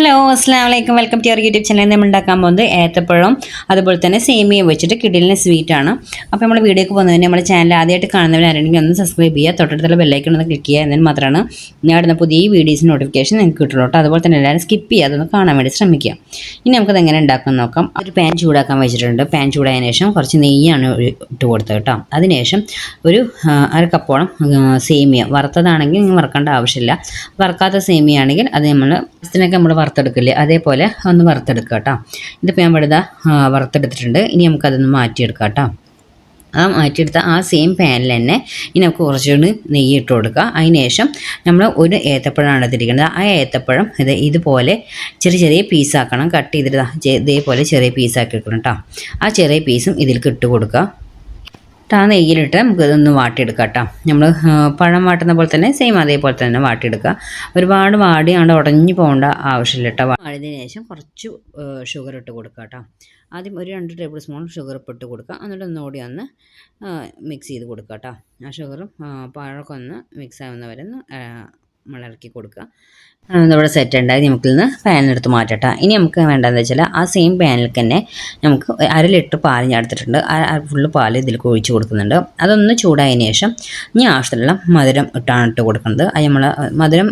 Hello അസ്സലാമു അലൈക്കും welcome to your YouTube channel. നമ്മൾ ഉണ്ടാക്കാൻ പോകുന്നത് ഏത്തപ്പഴം അതുപോലെ തന്നെ സേമിയയും വെച്ചിട്ട് കിടിലിന് സ്വീറ്റാണ്. അപ്പോൾ നമ്മൾ വീഡിയോക്ക് പോകുന്നതിന് നമ്മുടെ ചാനൽ ആദ്യമായിട്ട് കാണുന്നവരാണെങ്കിൽ ഒന്ന് സബ്സ്ക്രൈബ് ചെയ്യുക, തൊട്ടടുത്തുള്ള ബെല്ലൈക്കൺ ഒന്ന് ക്ലിക്ക് ചെയ്യുക. എന്നാൽ മാത്രമാണ് ഞാൻ ഇടുന്ന പുതിയ വീഡിയോസിന് നോട്ടിഫിക്കേഷൻ നിങ്ങൾക്ക് കിട്ടുള്ളൂ കേട്ടോ. അതുപോലെ തന്നെ എല്ലാവരും സ്കിപ്പ് ചെയ്യാതെ ഒന്ന് കാണാൻ വേണ്ടി ശ്രമിക്കുക. ഇനി നമുക്കത് എങ്ങനെ ഉണ്ടാക്കാൻ നോക്കാം. ഒരു പാൻ ചൂടാക്കാൻ വെച്ചിട്ടുണ്ട്. പാൻ ചൂടായതിനു ശേഷം കുറച്ച് നെയ്യാണ് ഇട്ട് കൊടുത്തത് കേട്ടോ. അതിനുശേഷം ഒരു അര കപ്പോളം സേമിയ വറുത്തതാണെങ്കിൽ നിങ്ങൾ വറുക്കേണ്ട ആവശ്യമില്ല. വറുക്കാത്ത സേമിയ ആണെങ്കിൽ അത് നമ്മൾ വറുത്തെടുക്കില്ലേ, അതേപോലെ ഒന്ന് വറുത്തെടുക്കുക കേട്ടോ. ഇതിപ്പോൾ ഞാൻ ഇവിടെ വറുത്തെടുത്തിട്ടുണ്ട്. ഇനി നമുക്കതൊന്ന് മാറ്റിയെടുക്കാം കേട്ടോ. മാറ്റിയെടുത്ത ആ സെയിം പാനിൽ തന്നെ ഇനി നമുക്ക് കുറച്ചുകൂടി നെയ്യ് ഇട്ട് കൊടുക്കുക. അതിന് ശേഷം നമ്മൾ ഒരു ഏത്തപ്പഴമാണ് എടുത്തിരിക്കുന്നത്. ആ ഏത്തപ്പഴം ഇതുപോലെ ചെറിയ ചെറിയ പീസാക്കണം. കട്ട് ചെയ്തിട്ട് ഇതേപോലെ ചെറിയ പീസാക്കി എടുക്കണം കേട്ടോ. ആ ചെറിയ പീസും ഇതിലേക്ക് ഇട്ട് കൊടുക്കുക. ആ നെയ്യിലിട്ട് നമുക്ക് ഇതൊന്ന് വാട്ടിയെടുക്കാം കേട്ടോ. നമ്മൾ പഴം വാട്ടുന്ന പോലെ തന്നെ സെയിം അതേപോലെ തന്നെ വാട്ടിയെടുക്കുക. ഒരുപാട് വാടി അവിടെ ഉടഞ്ഞു പോകേണ്ട ആവശ്യമില്ല കേട്ടോ. വാടിയതിന് ശേഷം കുറച്ച് ഷുഗർ ഇട്ട് കൊടുക്കുക കേട്ടോ. ആദ്യം ഒരു 2 ടേബിൾ സ്പൂൺ ഷുഗർ ഇട്ട് കൊടുക്കുക. എന്നിട്ട് ഒന്നുകൂടി ഒന്ന് മിക്സ് ചെയ്ത് കൊടുക്കുക കേട്ടോ. ആ ഷുഗറും പഴമൊക്കെ ഒന്ന് മിക്സ് ആവുന്നവരെ ഒന്ന് ഇളക്കി കൊടുക്കുക. ഇവിടെ സെറ്റ് ഉണ്ടായി. നമുക്കിൽ നിന്ന് പാനിലെടുത്ത് മാറ്റട്ടെ. ഇനി നമുക്ക് വേണ്ടതെന്ന് വെച്ചാൽ ആ സെയിം പാനിൽ തന്നെ നമുക്ക് 1/2 ലിറ്റർ പാൽ ഞാൻ എടുത്തിട്ടുണ്ട്. ഫുള്ള് പാൽ ഇതിലേക്ക് ഒഴിച്ച് കൊടുക്കുന്നുണ്ട്. അതൊന്ന് ചൂടായതിന് ശേഷം ഇനി ആവശ്യത്തിലുള്ള മധുരം ഇട്ട് കൊടുക്കുന്നത്. അത് നമ്മൾ മധുരം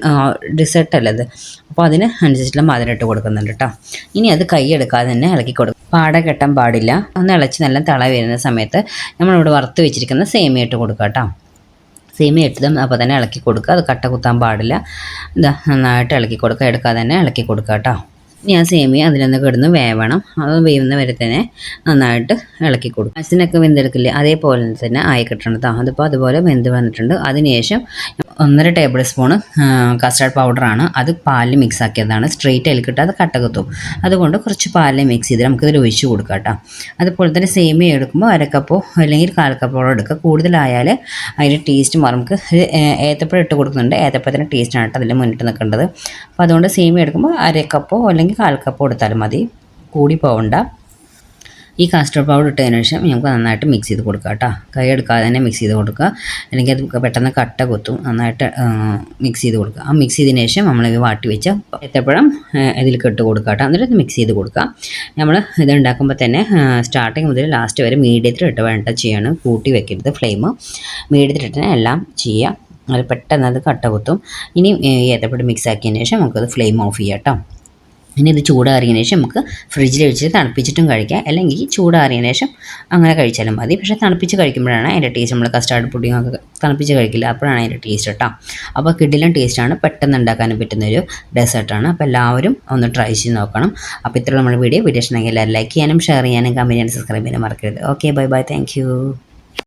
ഡിസേർട്ടല്ല അത്, അപ്പോൾ അതിന് അനുസരിച്ചുള്ള മധുരം ഇട്ട് കൊടുക്കുന്നുണ്ട് കേട്ടോ. ഇനി അത് കൈ എടുക്കാതെ തന്നെ ഇളക്കി കൊടുക്കും. പാട കെട്ടാൻ പാടില്ല. ഒന്ന് ഇളച്ച് നല്ല തിള വരുന്ന സമയത്ത് നമ്മളിവിടെ വറുത്ത് വെച്ചിരിക്കുന്ന സേമിയ ഇട്ട് കൊടുക്കുക കേട്ടോ. സേമിയ ഇട്ടതും അപ്പോൾ തന്നെ ഇളക്കി കൊടുക്കുക. അത് കട്ട കുത്താൻ പാടില്ല. നന്നായിട്ട് ഇളക്കി കൊടുക്കുക. എടുക്കാതെ തന്നെ ഇളക്കി കൊടുക്കുക കേട്ടോ. ഇനി ആ സേമിയ അതിലൊന്ന് കിടന്ന് വേവണം. അത് വേവുന്ന വരെ തന്നെ നന്നായിട്ട് ഇളക്കി കൊടുക്കും. അച്ഛനൊക്കെ വെന്തെടുക്കില്ലേ, അതേപോലെ തന്നെ ആയി കിട്ടണം കേട്ടോ. അതിപ്പോൾ അതുപോലെ വെന്ത് വന്നിട്ടുണ്ട്. അതിനുശേഷം 1.5 ടേബിൾ സ്പൂണ് കസ്റ്റാർഡ് പൗഡറാണ്. അത് പാലിൽ മിക്സ് ആക്കിയതാണ്. സ്ട്രെയിറ്റ് അതിൽക്കിട്ട് അത് കട്ട കുത്തും. അതുകൊണ്ട് കുറച്ച് പാലിൽ മിക്സ് ചെയ്ത് നമുക്കിതിൽ ഒഴിച്ച് കൊടുക്കാം കേട്ടോ. അതുപോലെ തന്നെ സേമിയ എടുക്കുമ്പോൾ 1 കപ്പോ അല്ലെങ്കിൽ 1/4 കപ്പോളം എടുക്കുക. കൂടുതലായാൽ അതിൻ്റെ ടേസ്റ്റ് മാറും. നമുക്ക് ഏത്തപ്പഴം ഇട്ട് കൊടുക്കുന്നുണ്ട്. ഏത്തപ്പഴത്തിൻ്റെ ടേസ്റ്റാണ് കേട്ടോ അതിൽ മുന്നിട്ട് നിൽക്കേണ്ടത്. അപ്പോൾ അതുകൊണ്ട് സേമിയ എടുക്കുമ്പോൾ 1 കപ്പോ അല്ലെങ്കിൽ 1/4 കപ്പോ എടുത്താലും മതി, കൂടി പോകണ്ട. ഈ കാസ്റ്റർഡ് പൗഡർ ഇട്ടതിന് ശേഷം നമുക്ക് നന്നായിട്ട് മിക്സ് ചെയ്ത് കൊടുക്കുക കേട്ടോ. കൈ എടുക്കാതെ തന്നെ മിക്സ് ചെയ്ത് കൊടുക്കുക, അല്ലെങ്കിൽ അത് പെട്ടെന്ന് കട്ട കുത്തും. നന്നായിട്ട് മിക്സ് ചെയ്ത് കൊടുക്കുക. ആ മിക്സ് ചെയ്തതിന് ശേഷം നമ്മൾ വാട്ടി വെച്ച ഏത്തപ്പഴം ഇതിലേക്ക് ഇട്ട് കൊടുക്കുക കേട്ടോ. എന്നിട്ട് മിക്സ് ചെയ്ത് കൊടുക്കുക. നമ്മൾ ഇത് ഉണ്ടാക്കുമ്പോൾ തന്നെ സ്റ്റാർട്ടിങ് മുതൽ ലാസ്റ്റ് വരെ മീഡിയത്തിലിട്ട് വേണ്ട ചെയ്യാണ്. കൂട്ടി വെക്കരുത്. ഫ്ലെയിം മീഡിയത്തിലിട്ട് തന്നെ എല്ലാം ചെയ്യുക. അത് പെട്ടെന്ന് അത് കട്ട കുത്തും. ഇനി ഏത്തപ്പഴം മിക്സ് ആക്കിയതിന് ശേഷം നമുക്കത് ഫ്ലെയിം ഓഫ് ചെയ്യാം കേട്ടോ. ഇനി ഇത് ചൂടാറിയതിന് ശേഷം നമുക്ക് ഫ്രിഡ്ജിൽ വെച്ചിട്ട് തണുപ്പിച്ചിട്ടും കഴിക്കാം, അല്ലെങ്കിൽ ചൂടാറിയതിന് ശേഷം അങ്ങനെ കഴിച്ചാലും മതി. പക്ഷേ തണുപ്പിച്ച് കഴിക്കുമ്പോഴാണ് അതിൻ്റെ ടേസ്റ്റ്. നമ്മൾ കസ്റ്റാർഡ് പുഡിംഗ് ഒക്കെ തണുപ്പിച്ച് കഴിക്കില്ല, അപ്പോഴാണ് അതിൻ്റെ ടേസ്റ്റ് കേട്ടോ. അപ്പോൾ കിടിലൻ ടേസ്റ്റാണ്, പെട്ടെന്ന് ഉണ്ടാക്കാനും പറ്റുന്നൊരു ഡെസേർട്ടാണ്. അപ്പോൾ എല്ലാവരും ഒന്ന് ട്രൈ ചെയ്ത് നോക്കണം. അപ്പോൾ ഇത്ര നമ്മുടെ വീഡിയോ ഇഷ്ടമെങ്കിൽ എല്ലാവരും ലൈക്ക് ചെയ്യാനും ഷെയർ ചെയ്യാനും കമൻറ്റ് ചെയ്യാനും സബ്സ്ക്രൈബ് ചെയ്യാനും മറക്കരുത്. Okay, bye bye, thank you.